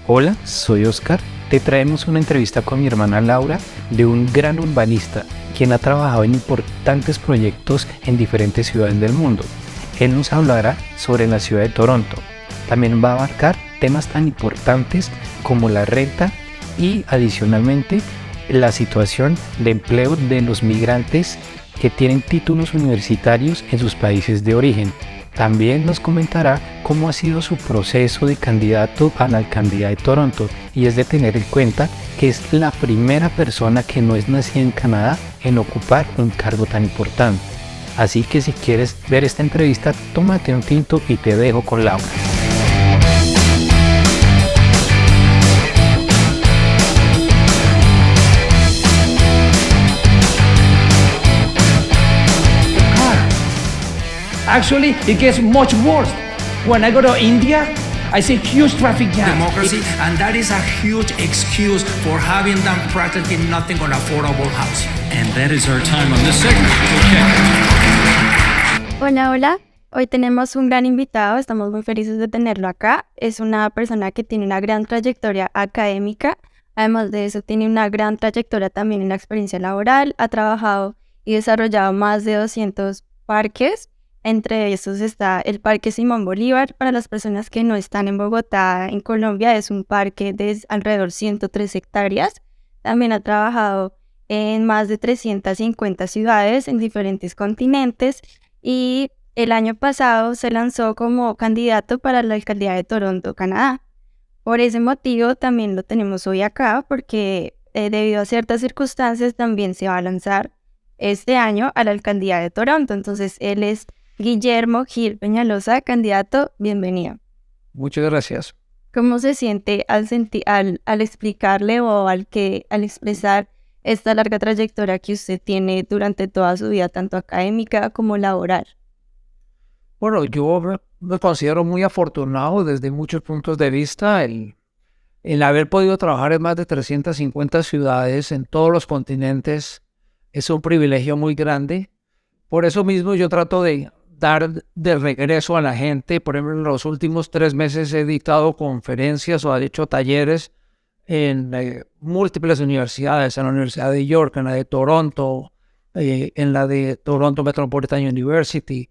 Hola, soy Oscar. Te traemos una entrevista con mi hermana Laura de un gran urbanista, quien ha trabajado en importantes proyectos en diferentes ciudades del mundo. Él nos hablará sobre la ciudad de Toronto. También va a abarcar temas tan importantes como la renta y, adicionalmente, la situación de empleo de los migrantes que tienen títulos universitarios en sus países de origen. También nos comentará cómo ha sido su proceso de candidato a la alcaldía de Toronto, y es de tener en cuenta que es la primera persona que no es nacida en Canadá en ocupar un cargo tan importante. Así que si quieres ver esta entrevista, tómate un tinto y te dejo con Laura. Actually, it gets much worse. When I go to India, I see huge traffic jams. Democracy, and that is a huge excuse for having done practically nothing on affordable housing. And that is our time on this segment. Okay. Hola, hola. Hoy tenemos un gran invitado, estamos muy felices de tenerlo acá. Es una persona que tiene una gran trayectoria académica. Además de eso, tiene una gran trayectoria también en la experiencia laboral. Ha trabajado y desarrollado más de 200 parques. Entre esos está el Parque Simón Bolívar. Para las personas que no están en Bogotá, en Colombia, es un parque de alrededor 103 hectáreas. También ha trabajado en más de 350 ciudades en diferentes continentes y el año pasado se lanzó como candidato para la alcaldía de Toronto, Canadá. Por ese motivo también lo tenemos hoy acá porque debido a ciertas circunstancias también se va a lanzar este año a la alcaldía de Toronto. Entonces él es Guillermo Gil Peñalosa, candidato, bienvenido. Muchas gracias. ¿Cómo se siente al explicarle o al expresar esta larga trayectoria que usted tiene durante toda su vida, tanto académica como laboral? Bueno, yo me considero muy afortunado desde muchos puntos de vista. El haber podido trabajar en más de 350 ciudades en todos los continentes es un privilegio muy grande. Por eso mismo yo trato de dar de regreso a la gente. Por ejemplo, en los últimos 3 meses he dictado conferencias o he hecho talleres en múltiples universidades, en la Universidad de York, en la de Toronto, en la de Toronto Metropolitan University.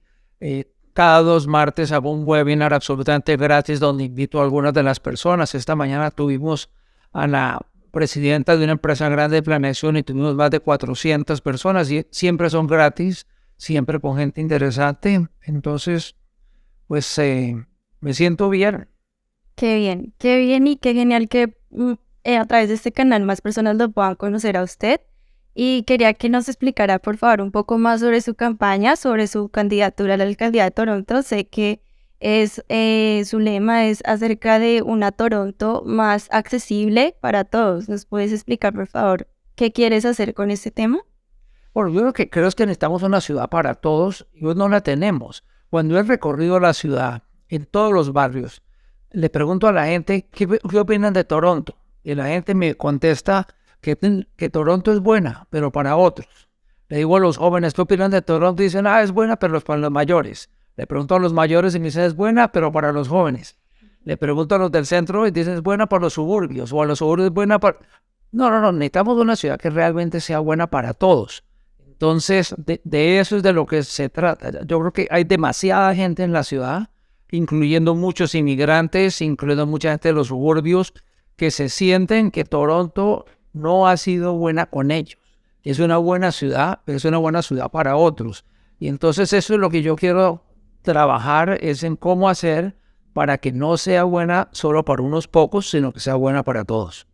Cada 2 martes hago un webinar absolutamente gratis donde invito a algunas de las personas. Esta mañana tuvimos a la presidenta de una empresa grande de planeación y tuvimos más de 400 personas y siempre son gratis, siempre con gente interesante. Entonces, pues me siento bien. Qué bien y qué genial que a través de este canal más personas lo puedan conocer a usted. Y quería que nos explicara, por favor, un poco más sobre su campaña, sobre su candidatura a la alcaldía de Toronto. Sé que su lema es acerca de una Toronto más accesible para todos. ¿Nos puedes explicar, por favor, qué quieres hacer con este tema? Bueno, yo lo que creo es que necesitamos una ciudad para todos y hoy no la tenemos. Cuando he recorrido la ciudad, en todos los barrios, le pregunto a la gente qué opinan de Toronto. Y la gente me contesta que Toronto es buena, pero para otros. Le digo a los jóvenes qué opinan de Toronto y dicen, es buena, pero para los mayores. Le pregunto a los mayores y me dicen, es buena, pero para los jóvenes. Le pregunto a los del centro y dicen, es buena para los suburbios, o a los suburbios es buena para... No, necesitamos una ciudad que realmente sea buena para todos. Entonces, de eso es de lo que se trata. Yo creo que hay demasiada gente en la ciudad, incluyendo muchos inmigrantes, incluyendo mucha gente de los suburbios, que se sienten que Toronto no ha sido buena con ellos. Es una buena ciudad, pero es una buena ciudad para otros. Y entonces eso es lo que yo quiero trabajar, es en cómo hacer para que no sea buena solo para unos pocos, sino que sea buena para todos.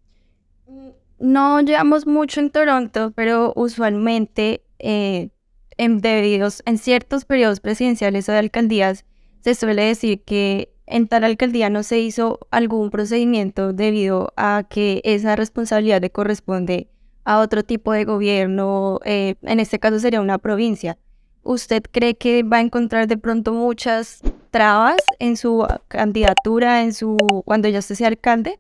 No llevamos mucho en Toronto, pero usualmente en ciertos periodos presidenciales o de alcaldías se suele decir que en tal alcaldía no se hizo algún procedimiento debido a que esa responsabilidad le corresponde a otro tipo de gobierno, en este caso sería una provincia. ¿Usted cree que va a encontrar de pronto muchas trabas en su candidatura, cuando ya usted sea alcalde?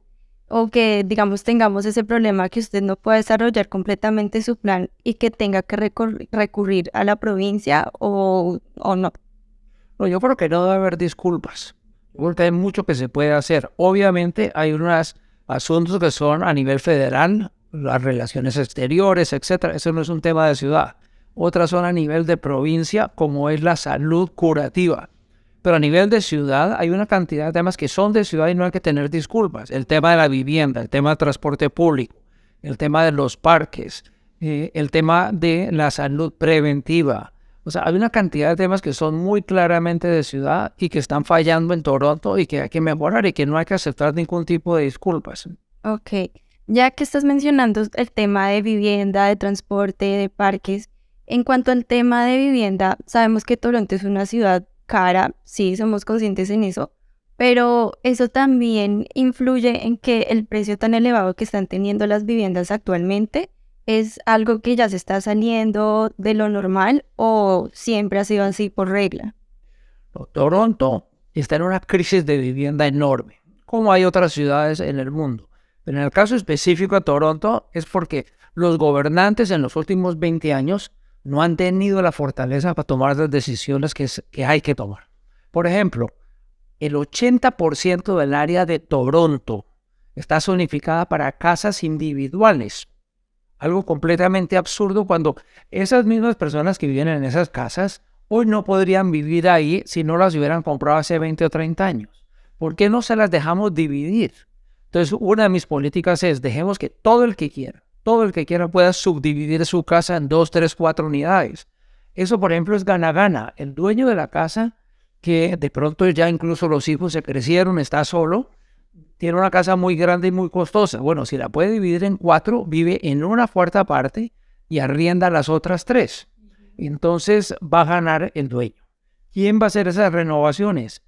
¿O que, digamos, tengamos ese problema que usted no pueda desarrollar completamente su plan y que tenga que recurrir a la provincia o no? No, yo creo que no debe haber disculpas. Yo creo que hay mucho que se puede hacer. Obviamente hay unas asuntos que son a nivel federal, las relaciones exteriores, etcétera. Eso no es un tema de ciudad. Otras son a nivel de provincia, como es la salud curativa. Pero a nivel de ciudad hay una cantidad de temas que son de ciudad y no hay que tener disculpas. El tema de la vivienda, el tema del transporte público, el tema de los parques, el tema de la salud preventiva. O sea, hay una cantidad de temas que son muy claramente de ciudad y que están fallando en Toronto y que hay que mejorar y que no hay que aceptar ningún tipo de disculpas. Ok, ya que estás mencionando el tema de vivienda, de transporte, de parques, en cuanto al tema de vivienda, sabemos que Toronto es una ciudad cara, sí, somos conscientes en eso, pero eso también influye en que el precio tan elevado que están teniendo las viviendas actualmente es algo que ya se está saliendo de lo normal o siempre ha sido así por regla. Toronto está en una crisis de vivienda enorme, como hay otras ciudades en el mundo. Pero en el caso específico de Toronto es porque los gobernantes en los últimos 20 años no han tenido la fortaleza para tomar las decisiones que hay que tomar. Por ejemplo, el 80% del área de Toronto está zonificada para casas individuales. Algo completamente absurdo cuando esas mismas personas que viven en esas casas hoy no podrían vivir ahí si no las hubieran comprado hace 20 o 30 años. ¿Por qué no se las dejamos dividir? Entonces, una de mis políticas es dejemos que todo el que quiera pueda subdividir su casa en 2, 3, 4 unidades. Eso, por ejemplo, es gana-gana. El dueño de la casa, que de pronto ya incluso los hijos se crecieron, está solo, tiene una casa muy grande y muy costosa. Bueno, si la puede dividir en 4, vive en una cuarta parte y arrienda las otras 3. Entonces va a ganar el dueño. ¿Quién va a hacer esas renovaciones?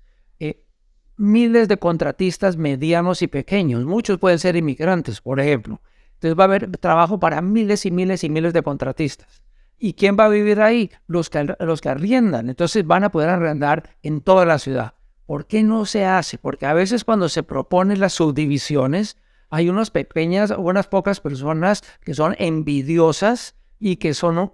Miles de contratistas medianos y pequeños. Muchos pueden ser inmigrantes, por ejemplo. Entonces va a haber trabajo para miles y miles y miles de contratistas. ¿Y quién va a vivir ahí? Los que arriendan. Entonces van a poder arrendar en toda la ciudad. ¿Por qué no se hace? Porque a veces cuando se proponen las subdivisiones, hay unas pocas personas que son envidiosas y que son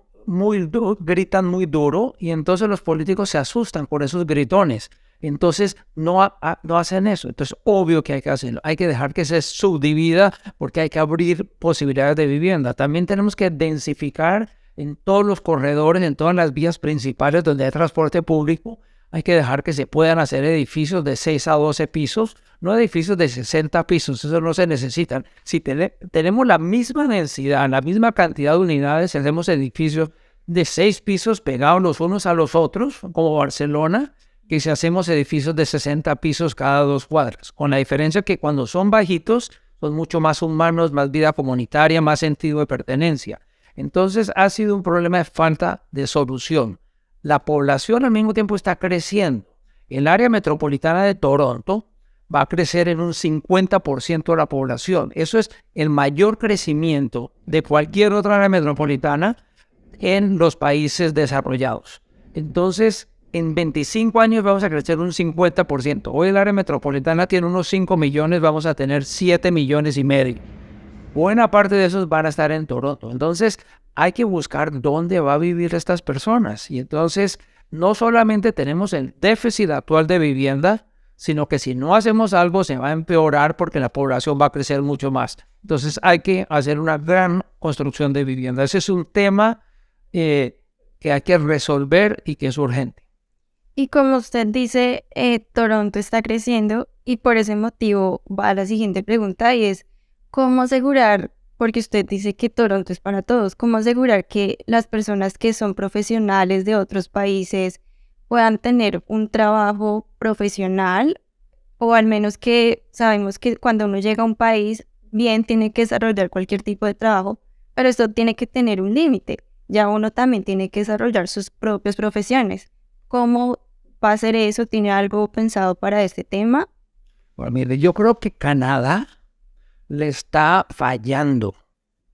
gritan muy duro, y entonces los políticos se asustan por esos gritones. Entonces no hacen eso. Entonces obvio que hay que hacerlo. Hay que dejar que se subdivida porque hay que abrir posibilidades de vivienda. También tenemos que densificar en todos los corredores, en todas las vías principales donde hay transporte público. Hay que dejar que se puedan hacer edificios de 6 a 12 pisos, no edificios de 60 pisos, eso no se necesitan. Si tenemos la misma densidad, la misma cantidad de unidades, hacemos edificios de 6 pisos pegados los unos a los otros, como Barcelona, que si hacemos edificios de 60 pisos cada 2 cuadras, con la diferencia que cuando son bajitos, son mucho más humanos, más vida comunitaria, más sentido de pertenencia. Entonces ha sido un problema de falta de solución. La población al mismo tiempo está creciendo. El área metropolitana de Toronto va a crecer en un 50% de la población. Eso es el mayor crecimiento de cualquier otra área metropolitana en los países desarrollados. Entonces, en 25 años vamos a crecer un 50%. Hoy el área metropolitana tiene unos 5 millones, vamos a tener 7 millones y medio. Buena parte de esos van a estar en Toronto. Entonces, hay que buscar dónde va a vivir estas personas. Y entonces, no solamente tenemos el déficit actual de vivienda, sino que si no hacemos algo se va a empeorar porque la población va a crecer mucho más. Entonces, hay que hacer una gran construcción de vivienda. Ese es un tema que hay que resolver y que es urgente. Y como usted dice, Toronto está creciendo y por ese motivo va la siguiente pregunta y es, ¿cómo asegurar, porque usted dice que Toronto es para todos, cómo asegurar que las personas que son profesionales de otros países puedan tener un trabajo profesional o al menos que sabemos que cuando uno llega a un país, bien tiene que desarrollar cualquier tipo de trabajo, pero esto tiene que tener un límite. Ya uno también tiene que desarrollar sus propias profesiones. ¿Cómo va a ser eso? ¿Tiene algo pensado para este tema? Bueno, mire, yo creo que Canadá le está fallando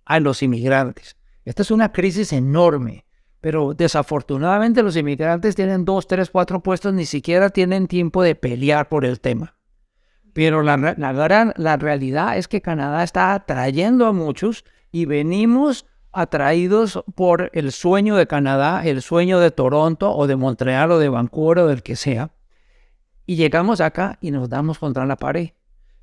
a los inmigrantes. Esta es una crisis enorme, pero desafortunadamente los inmigrantes tienen 2, 3, 4 puestos, ni siquiera tienen tiempo de pelear por el tema. Pero la realidad es que Canadá está atrayendo a muchos y venimos atraídos por el sueño de Canadá, el sueño de Toronto o de Montreal o de Vancouver o del que sea. Y llegamos acá y nos damos contra la pared.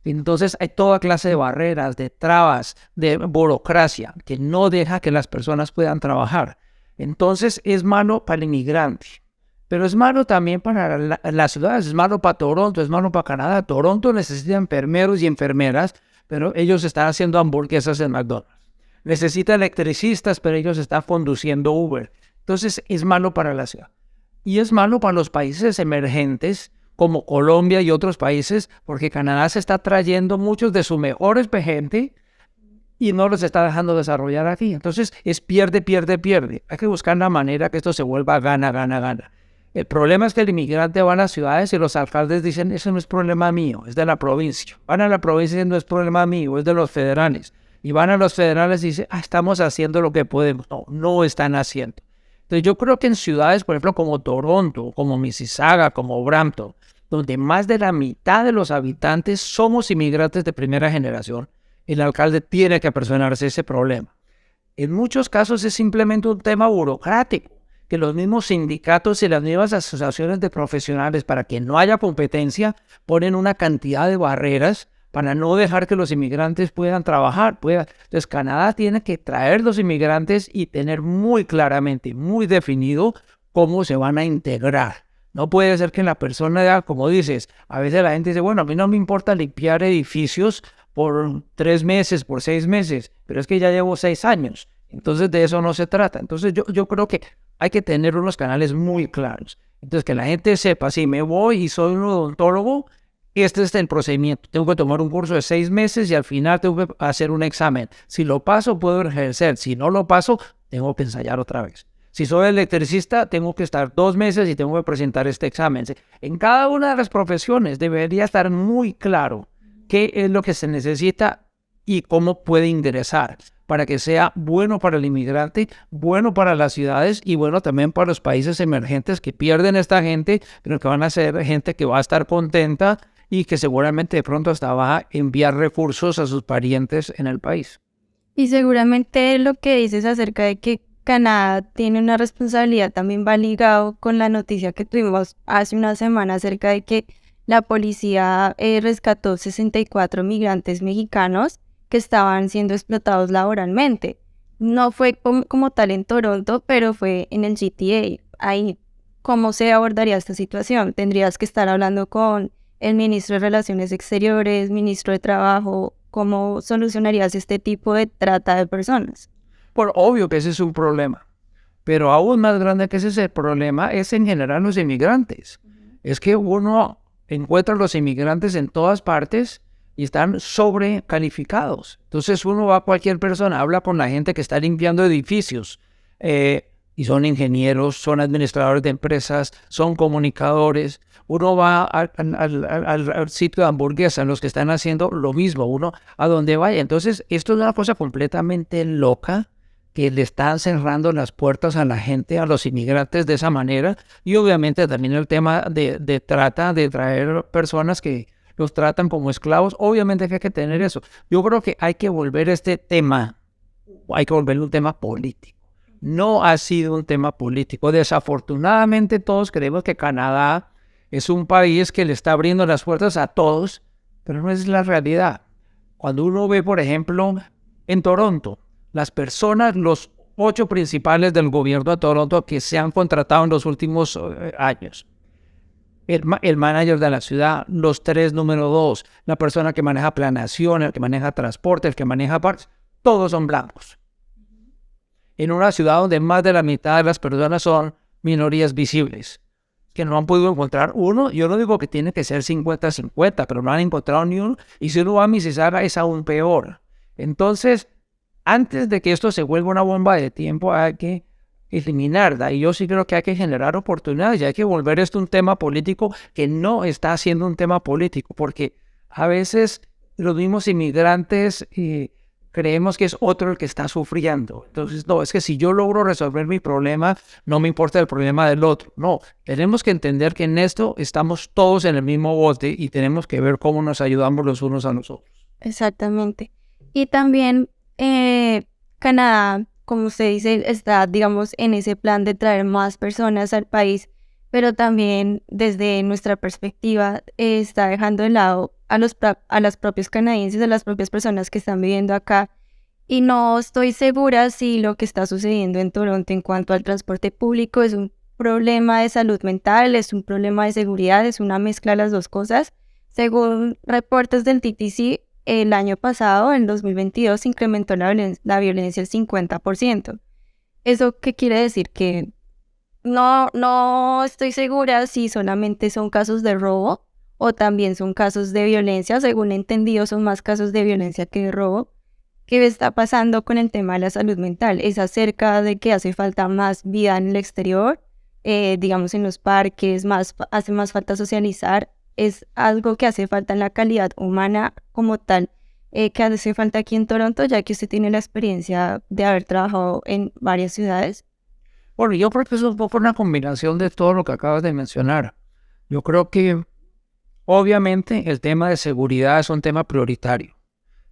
Entonces hay toda clase de barreras, de trabas, de burocracia que no deja que las personas puedan trabajar. Entonces es malo para el inmigrante, pero es malo también para las ciudades, es malo para Toronto, es malo para Canadá. Toronto necesita enfermeros y enfermeras, pero ellos están haciendo hamburguesas en McDonald's. Necesita electricistas, pero ellos están conduciendo Uber. Entonces es malo para la ciudad. Y es malo para los países emergentes como Colombia y otros países, porque Canadá se está trayendo muchos de sus mejores gente y no los está dejando desarrollar aquí. Entonces es pierde, pierde, pierde. Hay que buscar una manera que esto se vuelva gana, gana, gana. El problema es que el inmigrante va a las ciudades y los alcaldes dicen, eso no es problema mío, es de la provincia. Van a la provincia y dicen, no es problema mío, es de los federales. Y van a los federales y dicen, estamos haciendo lo que podemos. No, no están haciendo. Entonces yo creo que en ciudades, por ejemplo, como Toronto, como Mississauga, como Brampton, donde más de la mitad de los habitantes somos inmigrantes de primera generación, el alcalde tiene que apersonarse ese problema. En muchos casos es simplemente un tema burocrático, que los mismos sindicatos y las mismas asociaciones de profesionales, para que no haya competencia, ponen una cantidad de barreras para no dejar que los inmigrantes puedan trabajar. Entonces Canadá tiene que traer los inmigrantes y tener muy claramente, muy definido cómo se van a integrar. No puede ser que la persona, como dices, a veces la gente dice, bueno, a mí no me importa limpiar edificios por 3 meses, por 6 meses, pero es que ya llevo 6 años. Entonces de eso no se trata. Entonces yo creo que hay que tener unos canales muy claros. Entonces que la gente sepa, si me voy y soy un odontólogo, este es el procedimiento. Tengo que tomar un curso de 6 meses y al final tengo que hacer un examen. Si lo paso, puedo ejercer. Si no lo paso, tengo que ensayar otra vez. Si soy electricista, tengo que estar 2 meses y tengo que presentar este examen. En cada una de las profesiones debería estar muy claro qué es lo que se necesita y cómo puede ingresar para que sea bueno para el inmigrante, bueno para las ciudades y bueno también para los países emergentes que pierden esta gente, pero que van a ser gente que va a estar contenta y que seguramente de pronto hasta va a enviar recursos a sus parientes en el país. Y seguramente lo que dices acerca de que Canadá tiene una responsabilidad también va ligado con la noticia que tuvimos hace una semana acerca de que la policía rescató 64 migrantes mexicanos que estaban siendo explotados laboralmente. No fue como tal en Toronto, pero fue en el GTA. Ahí, ¿cómo se abordaría esta situación? Tendrías que estar hablando con el ministro de Relaciones Exteriores, ministro de Trabajo. ¿Cómo solucionarías este tipo de trata de personas? Por obvio que ese es un problema, pero aún más grande que ese es el problema es en general los inmigrantes. Es que uno encuentra a los inmigrantes en todas partes y están sobrecalificados. Entonces uno va a cualquier persona, habla con la gente que está limpiando edificios y son ingenieros, son administradores de empresas, son comunicadores. Uno va al sitio de hamburguesa, los que están haciendo lo mismo, uno a donde vaya. Entonces esto es una cosa completamente loca, que le están cerrando las puertas a la gente, a los inmigrantes de esa manera, y obviamente también el tema de trata, de traer personas que los tratan como esclavos. Obviamente que hay que tener eso. Yo creo que hay que volver este tema, hay que volverlo un tema político. No ha sido un tema político. Desafortunadamente todos creemos que Canadá es un país que le está abriendo las puertas a todos, pero no es la realidad. Cuando uno ve, por ejemplo, en Toronto, las personas, los 8 principales del gobierno de Toronto que se han contratado en los últimos años. El manager de la ciudad, los 3 número 2, la persona que maneja planeación, el que maneja transporte, el que maneja parques, todos son blancos. En una ciudad donde más de la mitad de las personas son minorías visibles, que no han podido encontrar uno. Yo no digo que tiene que ser 50-50, pero no han encontrado ni uno. Y si uno va a Mississauga es aún peor. Entonces, antes de que esto se vuelva una bomba de tiempo, hay que eliminarla. Y yo sí creo que hay que generar oportunidades y hay que volver esto un tema político que no está siendo un tema político, porque a veces los mismos inmigrantes creemos que es otro el que está sufriendo. Entonces, no, es que si yo logro resolver mi problema, no me importa el problema del otro. No, tenemos que entender que en esto estamos todos en el mismo bote y tenemos que ver cómo nos ayudamos los unos a los otros. Exactamente. Y también Canadá, como usted dice, está, digamos, en ese plan de traer más personas al país, pero también desde nuestra perspectiva está dejando de lado a las propios canadienses, a las propias personas que están viviendo acá. Y no estoy segura si lo que está sucediendo en Toronto en cuanto al transporte público es un problema de salud mental, es un problema de seguridad, es una mezcla de las dos cosas. Según reportes del TTC, el año pasado, en 2022, se incrementó la violencia el 50%. ¿Eso qué quiere decir? Que no estoy segura si solamente son casos de robo o también son casos de violencia. Según he entendido, son más casos de violencia que de robo. ¿Qué está pasando con el tema de la salud mental? ¿Es acerca de que hace falta más vida en el exterior? Digamos en los parques, hace más falta socializar. ¿Es algo que hace falta en la calidad humana como tal, que hace falta aquí en Toronto, ya que usted tiene la experiencia de haber trabajado en varias ciudades? Bueno, yo creo que es un poco una combinación de todo lo que acabas de mencionar. Yo creo que obviamente el tema de seguridad es un tema prioritario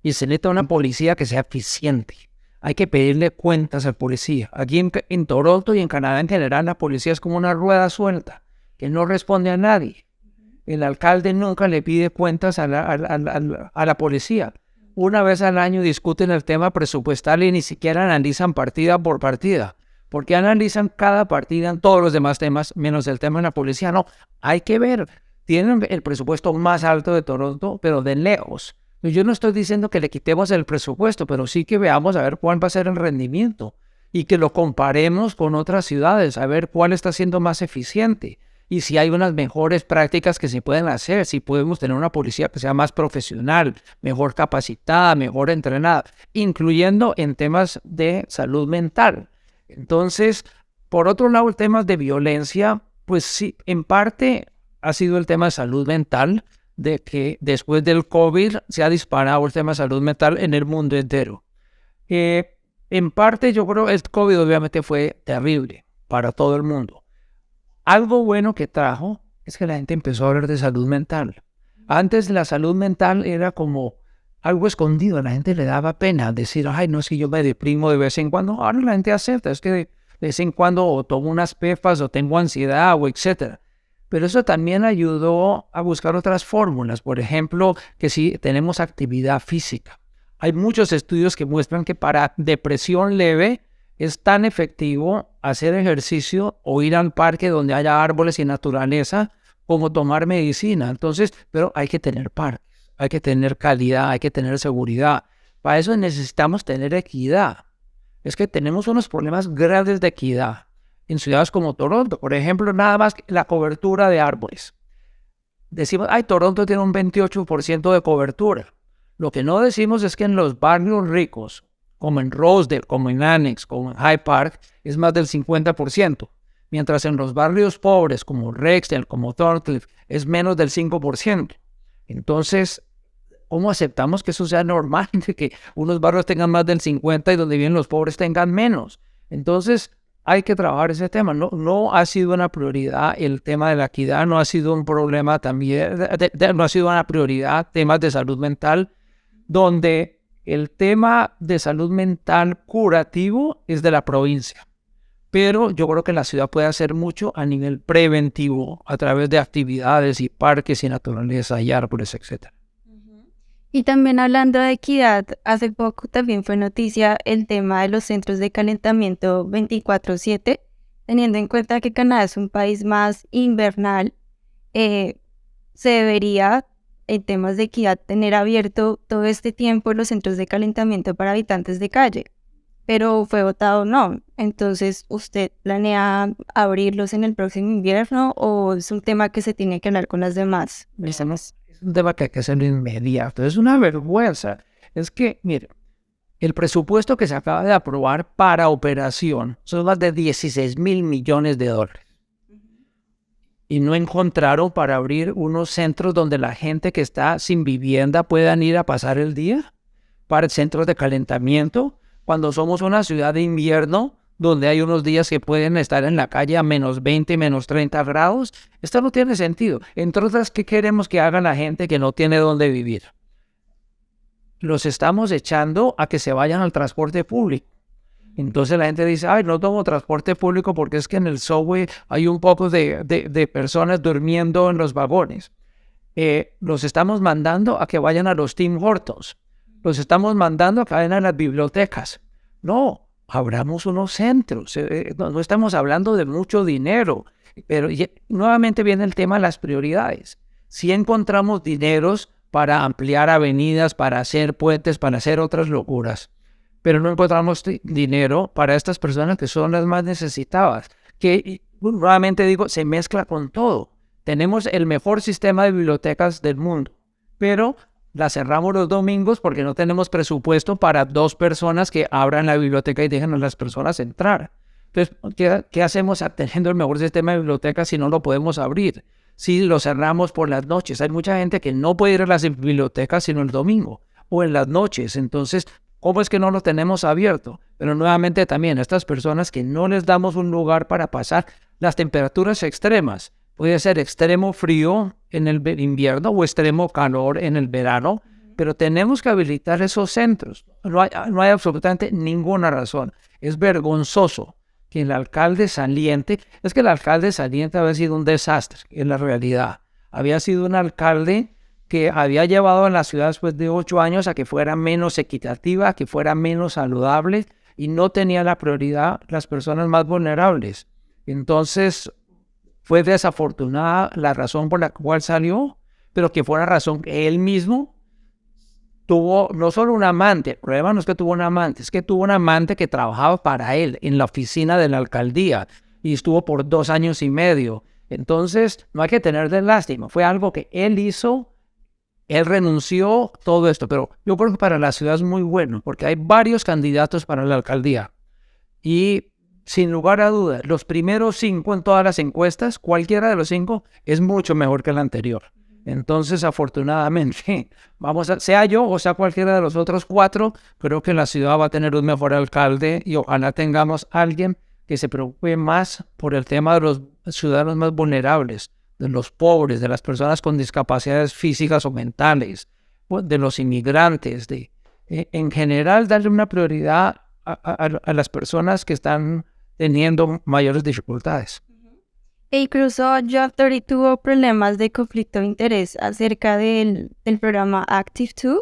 y se necesita una policía que sea eficiente. Hay que pedirle cuentas al policía. Aquí en Toronto y en Canadá en general, la policía es como una rueda suelta que no responde a nadie. El alcalde nunca le pide cuentas a la policía. Una vez al año discuten el tema presupuestal y ni siquiera analizan partida por partida. Porque analizan cada partida en todos los demás temas, menos el tema de la policía. No, hay que ver. Tienen el presupuesto más alto de Toronto, pero de lejos. Yo no estoy diciendo que le quitemos el presupuesto, pero sí que veamos a ver cuál va a ser el rendimiento y que lo comparemos con otras ciudades, a ver cuál está siendo más eficiente y si hay unas mejores prácticas que se pueden hacer, si podemos tener una policía que sea más profesional, mejor capacitada, mejor entrenada, incluyendo en temas de salud mental. Entonces, por otro lado, el tema de violencia, pues sí, en parte ha sido el tema de salud mental, de que después del COVID se ha disparado el tema de salud mental en el mundo entero. En parte yo creo que el COVID obviamente fue terrible para todo el mundo. Algo bueno que trajo es que la gente empezó a hablar de salud mental. Antes la salud mental era como algo escondido, a la gente le daba pena decir, ay, no, es que yo me deprimo de vez en cuando. Ahora la gente acepta, es que de vez en cuando o tomo unas pepas o tengo ansiedad o etcétera. Pero eso también ayudó a buscar otras fórmulas. Por ejemplo, que si tenemos actividad física. Hay muchos estudios que muestran que para depresión leve es tan efectivo hacer ejercicio o ir al parque donde haya árboles y naturaleza como tomar medicina. Entonces, pero hay que tener parques, hay que tener calidad, hay que tener seguridad. Para eso necesitamos tener equidad. Es que tenemos unos problemas grandes de equidad en ciudades como Toronto, por ejemplo, nada más que la cobertura de árboles. Decimos, ay, Toronto tiene un 28% de cobertura. Lo que no decimos es que en los barrios ricos, como en Rosedale, como en Annex, como en Hyde Park, es más del 50%. Mientras en los barrios pobres, como Rexdale, como Thorncliffe, es menos del 5%. Entonces, ¿cómo aceptamos que eso sea normal? Que unos barrios tengan más del 50% y donde viven los pobres tengan menos. Entonces, hay que trabajar ese tema. No ha sido una prioridad el tema de la equidad, no ha sido un problema también, no ha sido una prioridad temas de salud mental, donde el tema de salud mental curativo es de la provincia. Pero yo creo que la ciudad puede hacer mucho a nivel preventivo, a través de actividades y parques y naturaleza y árboles, etc. Y también hablando de equidad, hace poco también fue noticia el tema de los centros de calentamiento 24/7, teniendo en cuenta que Canadá es un país más invernal, se debería, en temas de equidad, tener abierto todo este tiempo los centros de calentamiento para habitantes de calle, pero fue votado no. Entonces, ¿usted planea abrirlos en el próximo invierno o es un tema que se tiene que hablar con las demás personas? Es un tema que hay que hacerlo inmediato. Es una vergüenza. Es que, mire, el presupuesto que se acaba de aprobar para operación son más de 16,000 millones de dólares. Y no encontraron para abrir unos centros donde la gente que está sin vivienda puedan ir a pasar el día, para centros de calentamiento, cuando somos una ciudad de invierno, donde hay unos días que pueden estar en la calle a menos 20, menos 30 grados. Esto no tiene sentido. Entre otras, ¿qué queremos que haga la gente que no tiene dónde vivir? Los estamos echando a que se vayan al transporte público. Entonces la gente dice, ay, no tomo transporte público porque es que en el subway hay un poco de personas durmiendo en los vagones. los estamos mandando a que vayan a los Tim Hortons, los estamos mandando a que vayan a las bibliotecas. No, abramos unos centros. No estamos hablando de mucho dinero, pero nuevamente viene el tema de las prioridades. Si encontramos dineros para ampliar avenidas, para hacer puentes, para hacer otras locuras, pero no encontramos dinero para estas personas que son las más necesitadas, que nuevamente digo, se mezcla con todo. Tenemos el mejor sistema de bibliotecas del mundo, pero la cerramos los domingos porque no tenemos presupuesto para 2 personas que abran la biblioteca y dejen a las personas entrar. Entonces, ¿qué hacemos teniendo el mejor sistema de bibliotecas si no lo podemos abrir? Si lo cerramos por las noches. Hay mucha gente que no puede ir a las bibliotecas sino el domingo o en las noches. Entonces, ¿cómo es que no lo tenemos abierto? Pero nuevamente también a estas personas que no les damos un lugar para pasar las temperaturas extremas. Puede ser extremo frío en el invierno o extremo calor en el verano, pero tenemos que habilitar esos centros. No hay absolutamente ninguna razón. Es vergonzoso que el alcalde saliente, es que el alcalde saliente había sido un desastre en la realidad. Había sido un alcalde que había llevado a la ciudad después de 8 años a que fuera menos equitativa, a que fuera menos saludable y no tenía la prioridad las personas más vulnerables. Entonces, fue desafortunada la razón por la cual salió, pero que fue una razón que él mismo tuvo no solo un amante. El problema no es que tuvo un amante, es que tuvo un amante que trabajaba para él en la oficina de la alcaldía y estuvo por 2 años y medio. Entonces, no hay que tenerle lástima. Fue algo que él hizo, él renunció, todo esto. Pero yo creo que para la ciudad es muy bueno porque hay varios candidatos para la alcaldía. Y sin lugar a dudas, los primeros 5 en todas las encuestas, cualquiera de los 5 es mucho mejor que el anterior. Entonces, afortunadamente, sea yo o sea cualquiera de los otros 4, creo que la ciudad va a tener un mejor alcalde y ojalá tengamos alguien que se preocupe más por el tema de los ciudadanos más vulnerables, de los pobres, de las personas con discapacidades físicas o mentales, de los inmigrantes, en general darle una prioridad a las personas que están teniendo mayores dificultades. E incluso John Tory tuvo problemas de conflicto de interés acerca del programa Active2,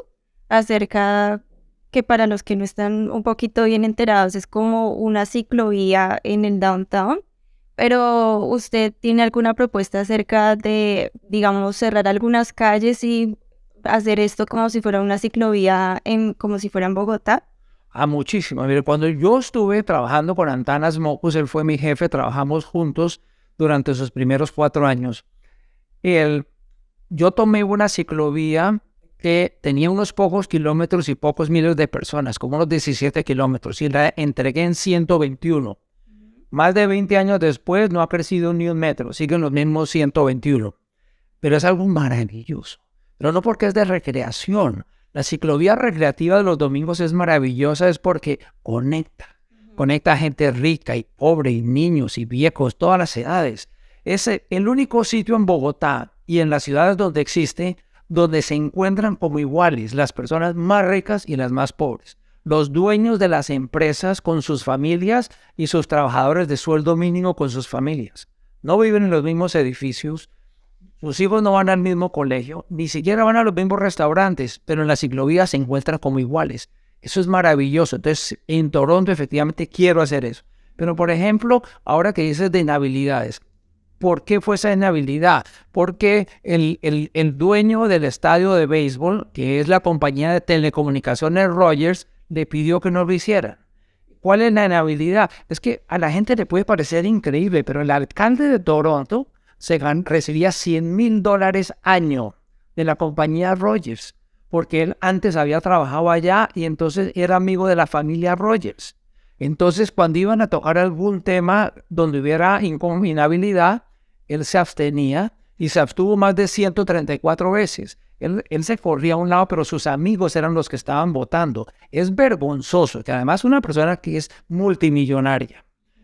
acerca que para los que no están un poquito bien enterados es como una ciclovía en el downtown. Pero ¿usted tiene alguna propuesta acerca de, digamos, cerrar algunas calles y hacer esto como si fuera una ciclovía, como si fuera en Bogotá? Muchísimo. Mire, cuando yo estuve trabajando con Antanas Mocus, él fue mi jefe, trabajamos juntos durante sus primeros 4 años. Yo tomé una ciclovía que tenía unos pocos kilómetros y pocos miles de personas, como unos 17 kilómetros, y la entregué en 121. Más de 20 años después no ha crecido ni un metro, siguen los mismos 121. Pero es algo maravilloso, pero no porque es de recreación. La ciclovía recreativa de los domingos es maravillosa, es porque conecta a gente rica y pobre y niños y viejos, todas las edades. Es el único sitio en Bogotá y en las ciudades donde existe, donde se encuentran como iguales las personas más ricas y las más pobres. Los dueños de las empresas con sus familias y sus trabajadores de sueldo mínimo con sus familias. No viven en los mismos edificios. Sus hijos no van al mismo colegio, ni siquiera van a los mismos restaurantes, pero en la ciclovía se encuentran como iguales. Eso es maravilloso. Entonces, en Toronto efectivamente quiero hacer eso. Pero, por ejemplo, ahora que dices de inhabilidades, ¿por qué fue esa inhabilidad? Porque el dueño del estadio de béisbol, que es la compañía de telecomunicaciones Rogers, le pidió que no lo hiciera. ¿Cuál es la inhabilidad? Es que a la gente le puede parecer increíble, pero el alcalde de Toronto recibía $100,000 año de la compañía Rogers, porque él antes había trabajado allá y entonces era amigo de la familia Rogers. Entonces, cuando iban a tocar algún tema donde hubiera inhabilidad, él se abstenía y se abstuvo más de 134 veces. Él se corría a un lado, pero sus amigos eran los que estaban votando. Es vergonzoso que además una persona que es multimillonaria,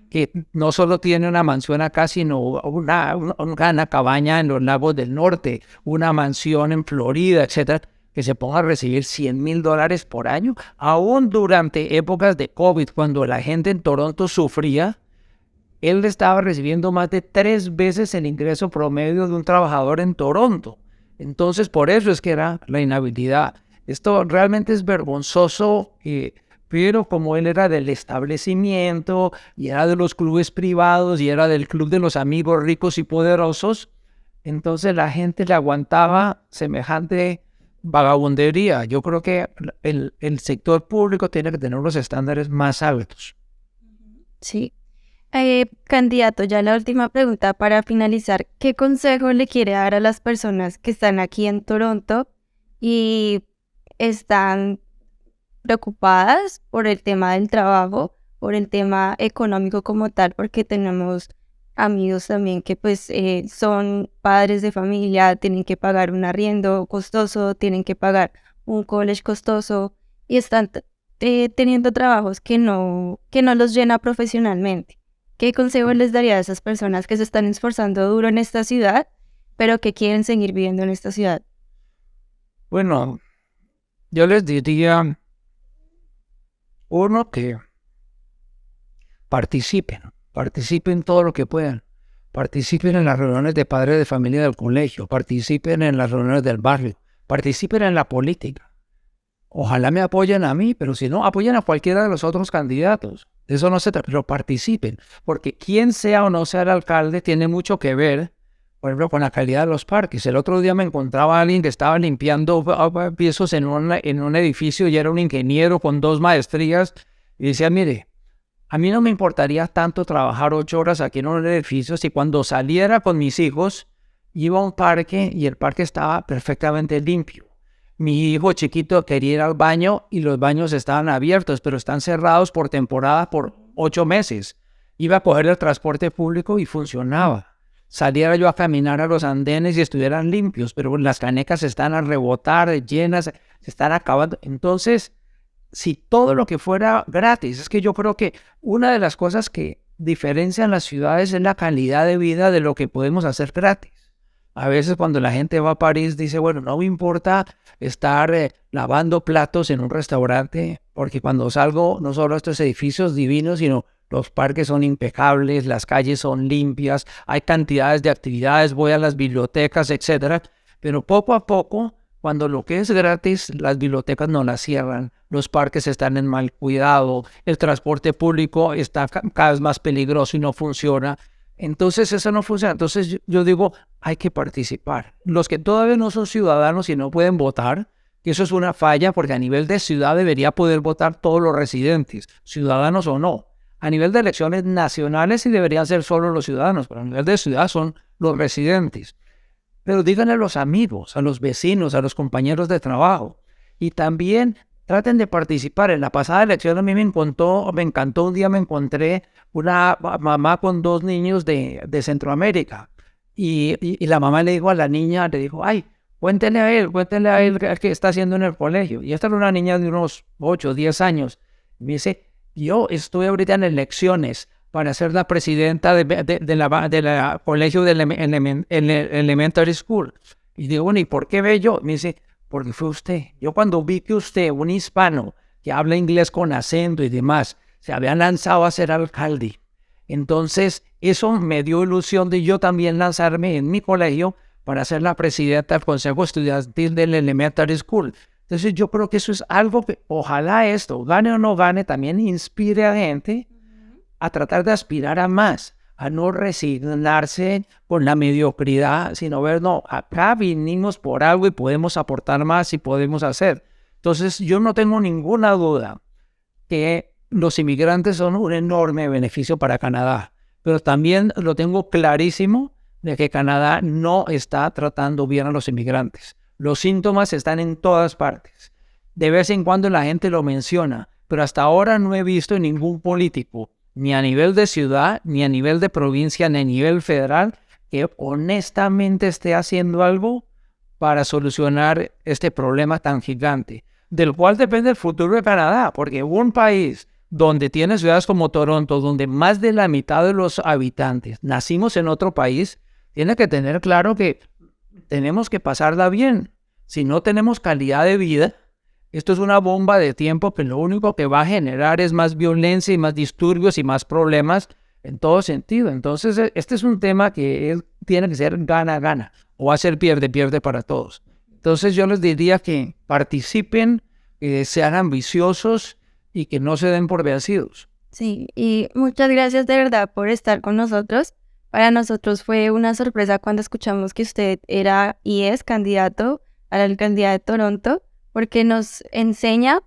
que no solo tiene una mansión acá, sino una cabaña en los lagos del norte, una mansión en Florida, etcétera, que se ponga a recibir $100,000 por año, aún durante épocas de COVID, cuando la gente en Toronto sufría, él estaba recibiendo más de 3 veces el ingreso promedio de un trabajador en Toronto. Entonces, por eso es que era la inhabilidad. Esto realmente es vergonzoso, pero como él era del establecimiento y era de los clubes privados y era del club de los amigos ricos y poderosos, entonces la gente le aguantaba semejante vagabundería. Yo creo que el sector público tiene que tener unos estándares más altos. Sí. Candidato, ya la última pregunta para finalizar. ¿Qué consejo le quiere dar a las personas que están aquí en Toronto y están preocupadas por el tema del trabajo, por el tema económico como tal? Porque tenemos amigos también que pues son padres de familia, tienen que pagar un arriendo costoso, tienen que pagar un college costoso y están teniendo trabajos que no los llena profesionalmente. ¿Qué consejo les daría a esas personas que se están esforzando duro en esta ciudad, pero que quieren seguir viviendo en esta ciudad? Bueno, yo les diría, uno, que participen todo lo que puedan. Participen en las reuniones de padres de familia del colegio, participen en las reuniones del barrio, participen en la política. Ojalá me apoyen a mí, pero si no, apoyen a cualquiera de los otros candidatos. De eso no se trata, pero participen, porque quien sea o no sea el alcalde tiene mucho que ver, por ejemplo, con la calidad de los parques. El otro día me encontraba a alguien que estaba limpiando pisos en un edificio y era un ingeniero con 2 maestrías y decía, mire, a mí no me importaría tanto trabajar 8 horas aquí en un edificio si cuando saliera con mis hijos iba a un parque y el parque estaba perfectamente limpio. Mi hijo chiquito quería ir al baño y los baños estaban abiertos, pero están cerrados por temporada por 8 meses. Iba a coger el transporte público y funcionaba. Saliera yo a caminar a los andenes y estuvieran limpios, pero las canecas están a rebotar, llenas, se están acabando. Entonces, si todo lo que fuera gratis, es que yo creo que una de las cosas que diferencian las ciudades es la calidad de vida de lo que podemos hacer gratis. A veces cuando la gente va a París dice, bueno, no me importa estar lavando platos en un restaurante, porque cuando salgo no solo estos edificios divinos, sino los parques son impecables, las calles son limpias, hay cantidades de actividades, voy a las bibliotecas, etc. Pero poco a poco, cuando lo que es gratis, las bibliotecas no las cierran, los parques están en mal cuidado, el transporte público está cada vez más peligroso y no funciona. Entonces eso no funciona. Entonces yo digo, hay que participar. Los que todavía no son ciudadanos y no pueden votar, que eso es una falla porque a nivel de ciudad debería poder votar todos los residentes, ciudadanos o no. A nivel de elecciones nacionales sí deberían ser solo los ciudadanos, pero a nivel de ciudad son los residentes. Pero díganle a los amigos, a los vecinos, a los compañeros de trabajo. Y también traten de participar. En la pasada elección a mí me encantó un día me encontré una mamá con 2 niños de Centroamérica. Y la mamá le dijo a la niña, le dijo, ay, cuéntele a él qué está haciendo en el colegio. Y esta era una niña de unos 8 o 10 años. Y me dice, yo estoy ahorita en elecciones para ser la presidenta de la colegio de elementary school. Y digo, bueno, ¿y por qué ve yo? Me dice, porque fue usted. Yo cuando vi que usted, un hispano que habla inglés con acento y demás, se había lanzado a ser alcalde. Entonces, eso me dio ilusión de yo también lanzarme en mi colegio para ser la presidenta del Consejo Estudiantil del Elementary School. Entonces, yo creo que eso es algo que, ojalá esto, gane o no gane, también inspire a gente a tratar de aspirar a más, a no resignarse con la mediocridad, sino ver, no, acá vinimos por algo y podemos aportar más y podemos hacer. Entonces, yo no tengo ninguna duda que los inmigrantes son un enorme beneficio para Canadá, pero también lo tengo clarísimo de que Canadá no está tratando bien a los inmigrantes. Los síntomas están en todas partes. De vez en cuando la gente lo menciona, pero hasta ahora no he visto ningún político, ni a nivel de ciudad, ni a nivel de provincia, ni a nivel federal, que honestamente esté haciendo algo para solucionar este problema tan gigante, del cual depende el futuro de Canadá, porque un país donde tiene ciudades como Toronto, donde más de la mitad de los habitantes nacimos en otro país, tiene que tener claro que tenemos que pasarla bien. Si no tenemos calidad de vida, esto es una bomba de tiempo que lo único que va a generar es más violencia y más disturbios y más problemas en todo sentido. Entonces, este es un tema que tiene que ser gana-gana. o va a ser pierde para todos. Entonces yo les diría que participen, sean ambiciosos y que no se den por vencidos. Sí, y muchas gracias de verdad por estar con nosotros. Para nosotros fue una sorpresa cuando escuchamos que usted era y es candidato a la alcaldía de Toronto, porque nos enseñó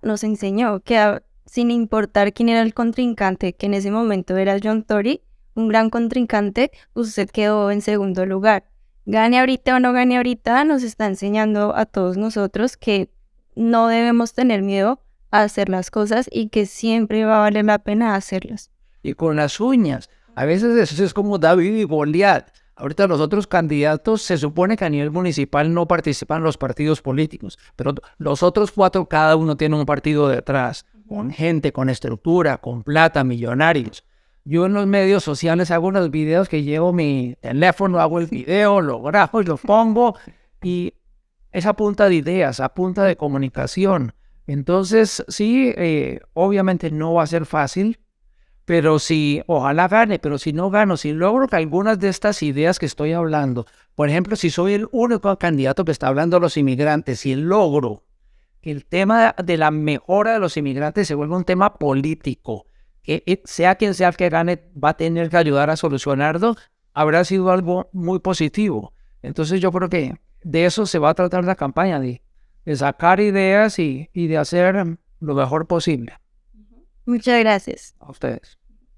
que sin importar quién era el contrincante, que en ese momento era John Tory, un gran contrincante, usted quedó en segundo lugar. Gane ahorita o no gane ahorita, nos está enseñando a todos nosotros que no debemos tener miedo a hacer las cosas y que siempre va a valer la pena hacerlas. Y con las uñas. A veces eso es como David y Goliat. Ahorita los otros candidatos se supone que a nivel municipal no participan los partidos políticos, pero los otros 4 cada uno tiene un partido detrás, con gente, con estructura, con plata, millonarios. Yo en los medios sociales hago unos videos que llevo mi teléfono, hago el video, lo grabo y lo pongo, y es a punta de ideas, a punta de comunicación. Entonces, sí, obviamente no va a ser fácil, pero si, ojalá gane, pero si no gano, si logro que algunas de estas ideas que estoy hablando, por ejemplo, si soy el único candidato que está hablando de los inmigrantes, si logro que el tema de la mejora de los inmigrantes se vuelva un tema político, que sea quien sea el que gane, va a tener que ayudar a solucionarlo, habrá sido algo muy positivo. Entonces yo creo que de eso se va a tratar la campaña, de sacar ideas y de hacer lo mejor posible. Muchas gracias. A ustedes.